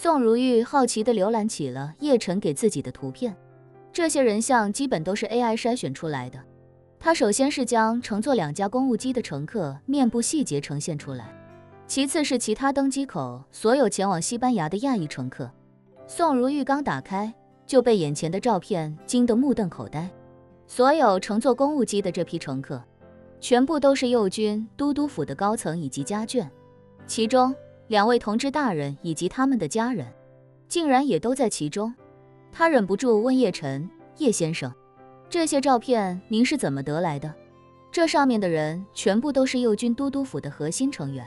宋如玉好奇地浏览起了叶晨给自己的图片，这些人像基本都是 AI 筛选出来的。他首先是将乘坐2架公务机的乘客面部细节呈现出来，其次是其他登机口所有前往西班牙的亚裔乘客。宋如玉刚打开，就被眼前的照片惊得目瞪口呆。所有乘坐公务机的这批乘客，全部都是右军都督府的高层以及家眷，其中2位同志大人以及他们的家人，竟然也都在其中。他忍不住问叶晨：“叶先生，这些照片您是怎么得来的？”这上面的人全部都是右军都督府的核心成员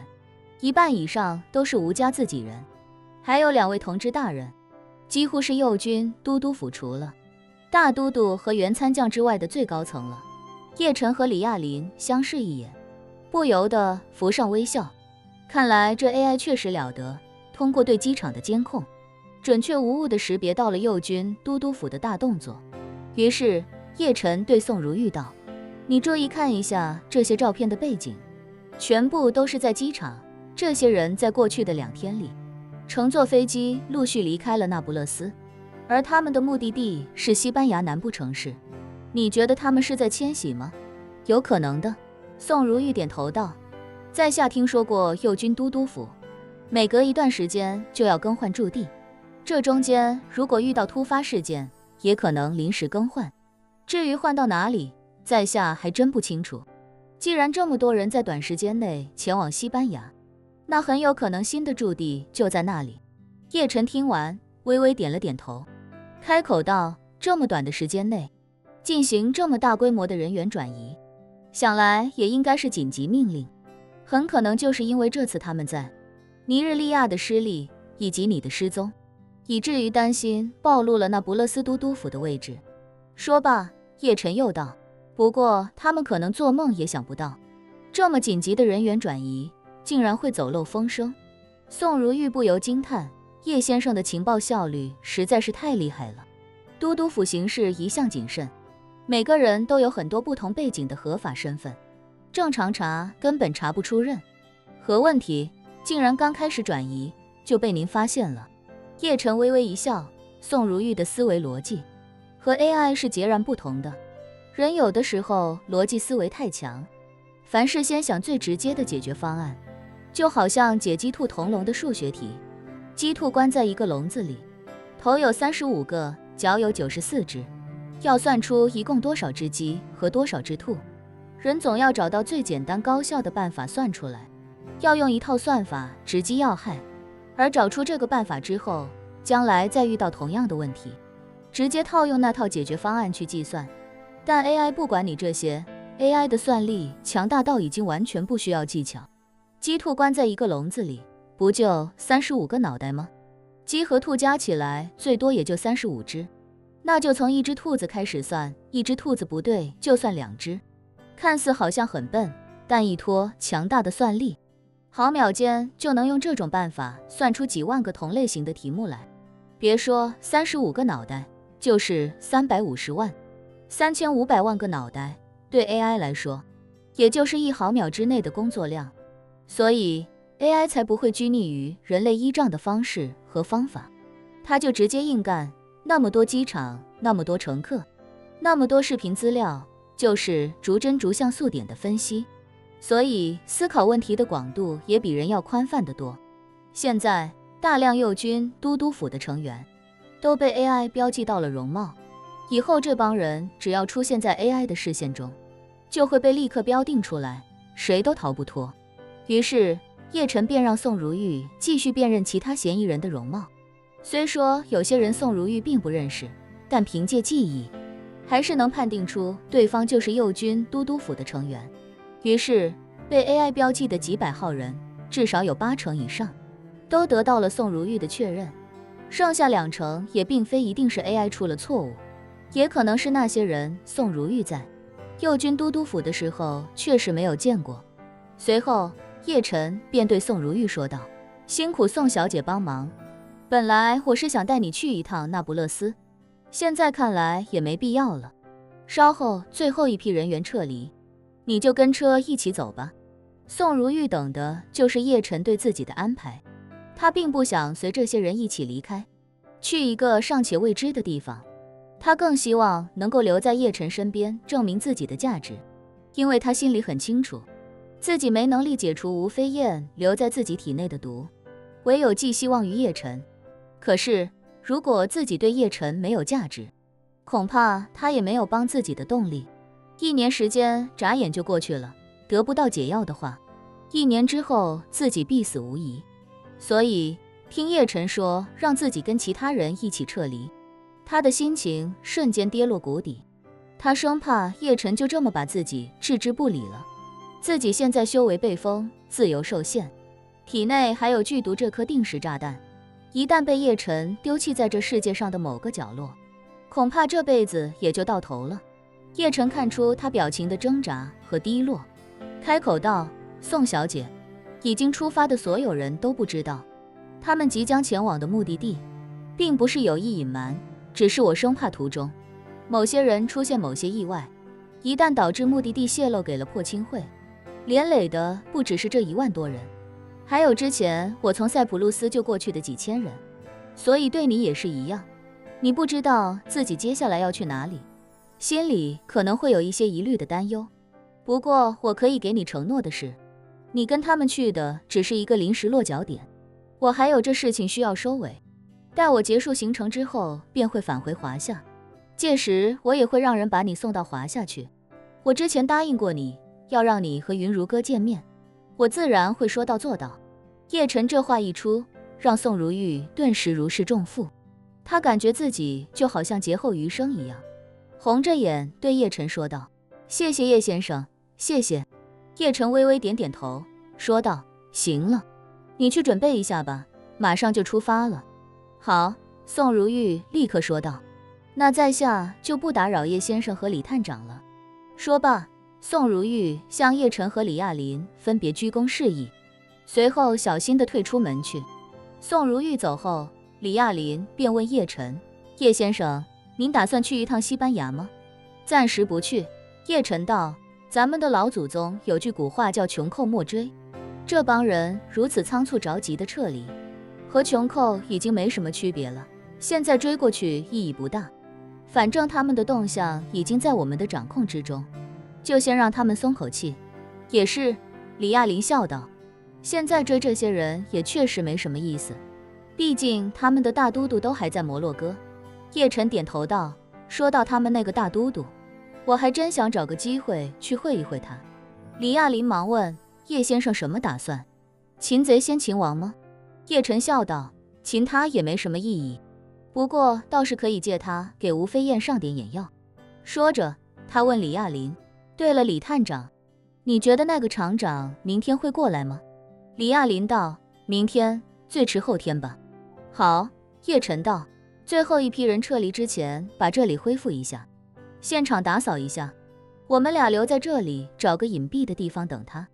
，1半以上都是吴家自己人，还有2位同志大人，几乎是右军都督府除了大都督和原参将之外的最高层了。叶晨和李亚林相视一眼，不由得浮上微笑。看来这 AI 确实了得，通过对机场的监控，准确无误地识别到了右军都督府的大动作。于是叶晨对宋如玉道：“你注意看一下这些照片的背景，全部都是在机场。这些人在过去的2天里，乘坐飞机陆续离开了那不勒斯，而他们的目的地是西班牙南部城市。你觉得他们是在迁徙吗？”“有可能的。”宋如玉点头道。在下听说过右军都督府每隔一段时间就要更换驻地，这中间如果遇到突发事件，也可能临时更换。至于换到哪里，在下还真不清楚。既然这么多人在短时间内前往西班牙，那很有可能新的驻地就在那里。叶晨听完，微微点了点头，开口道：“这么短的时间内进行这么大规模的人员转移，想来也应该是紧急命令。很可能就是因为这次他们在尼日利亚的失利以及你的失踪，以至于担心暴露了那不勒斯都督府的位置。”说罢，叶晨又道：“不过他们可能做梦也想不到，这么紧急的人员转移竟然会走漏风声。”宋如玉不由惊叹，叶先生的情报效率实在是太厉害了。都督府行事一向谨慎，每个人都有很多不同背景的合法身份，正常查根本查不出任何问题，竟然刚开始转移就被您发现了。叶晨微微一笑，宋如玉的思维逻辑和 AI 是截然不同的。人有的时候逻辑思维太强，凡事先想最直接的解决方案，就好像解鸡兔同笼的数学题，鸡兔关在一个笼子里，头有35个，脚有94只，要算出一共多少只鸡和多少只兔，人总要找到最简单高效的办法算出来，要用一套算法直击要害，而找出这个办法之后，将来再遇到同样的问题，直接套用那套解决方案去计算。但 AI 不管你这些， AI 的算力强大到已经完全不需要技巧。鸡兔关在一个笼子里，不就35个脑袋吗？鸡和兔加起来最多也就35只，那就从一只兔子开始算，一只兔子不对就算2只。看似好像很笨，但一托强大的算力，毫秒间就能用这种办法算出几万个同类型的题目来。别说35个脑袋，就是350万、3500万个脑袋，对 AI 来说，也就是1毫秒之内的工作量。所以 AI 才不会拘泥于人类依仗的方式和方法，它就直接硬干。那么多机场，那么多乘客，那么多视频资料，就是逐帧逐项速点的分析，所以思考问题的广度也比人要宽泛得多。现在大量右军都督府的成员都被 AI 标记到了容貌，以后这帮人只要出现在 AI 的视线中，就会被立刻标定出来，谁都逃不脱。于是叶晨便让宋如玉继续辨认其他嫌疑人的容貌。虽说有些人宋如玉并不认识，但凭借记忆还是能判定出对方就是右军都督府的成员。于是被 AI 标记的几百号人，至少有80%以上都得到了宋如玉的确认，剩下20%也并非一定是 AI 出了错误，也可能是那些人宋如玉在右军都督府的时候确实没有见过。随后叶晨便对宋如玉说道：“辛苦宋小姐帮忙，本来我是想带你去一趟那不勒斯，现在看来也没必要了。稍后最后一批人员撤离，你就跟车一起走吧。”宋如玉等的就是叶晨对自己的安排，他并不想随这些人一起离开，去一个尚且未知的地方。他更希望能够留在叶晨身边，证明自己的价值，因为他心里很清楚，自己没能力解除吴飞燕留在自己体内的毒，唯有寄希望于叶晨。可是，如果自己对叶晨没有价值，恐怕他也没有帮自己的动力。1年时间眨眼就过去了，得不到解药的话，1年之后自己必死无疑。所以，听叶晨说让自己跟其他人一起撤离，他的心情瞬间跌落谷底。他生怕叶晨就这么把自己置之不理了。自己现在修为被封，自由受限，体内还有剧毒这颗定时炸弹，一旦被叶晨丢弃在这世界上的某个角落，恐怕这辈子也就到头了。叶晨看出他表情的挣扎和低落，开口道：“宋小姐，已经出发的所有人都不知道，他们即将前往的目的地，并不是有意隐瞒，只是我生怕途中某些人出现某些意外，一旦导致目的地泄露给了破青会，连累的不只是这1万多人，还有之前我从塞浦路斯救过去的几千人，所以对你也是一样。你不知道自己接下来要去哪里，心里可能会有一些疑虑的担忧。不过我可以给你承诺的是，你跟他们去的只是一个临时落脚点，我还有这事情需要收尾。待我结束行程之后，便会返回华夏，届时我也会让人把你送到华夏去。我之前答应过你，要让你和云如哥见面，我自然会说到做到。叶晨这话一出，让宋如玉顿时如释重负，她感觉自己就好像劫后余生一样，红着眼对叶晨说道：“谢谢叶先生，谢谢。”叶晨微微点点头，说道：“行了，你去准备一下吧，马上就出发了。”好，宋如玉立刻说道：“那在下就不打扰叶先生和李探长了。”说罢，宋如玉向叶晨和李亚林分别鞠躬示意，随后小心地退出门去。宋如玉走后，李亚林便问叶晨：“叶先生，您打算去一趟西班牙吗？”“暂时不去。”叶晨道：“咱们的老祖宗有句古话叫穷寇莫追，这帮人如此仓促着急地撤离，和穷寇已经没什么区别了，现在追过去意义不大，反正他们的动向已经在我们的掌控之中，就先让他们松口气。”“也是。”李亚林笑道，“现在追这些人也确实没什么意思，毕竟他们的大都督都还在摩洛哥。”叶晨点头道：“说到他们那个大都督，我还真想找个机会去会一会他。”李亚林忙问：“叶先生什么打算？擒贼先擒王吗？”叶晨笑道：“擒他也没什么意义，不过倒是可以借他给吴飞燕上点眼药。”说着，他问李亚林：“对了，李探长，你觉得那个厂长明天会过来吗？”李亚林道：“明天，最迟后天吧。”好。叶晨道：“最后一批人撤离之前，把这里恢复一下，现场打扫一下，我们俩留在这里，找个隐蔽的地方等他。”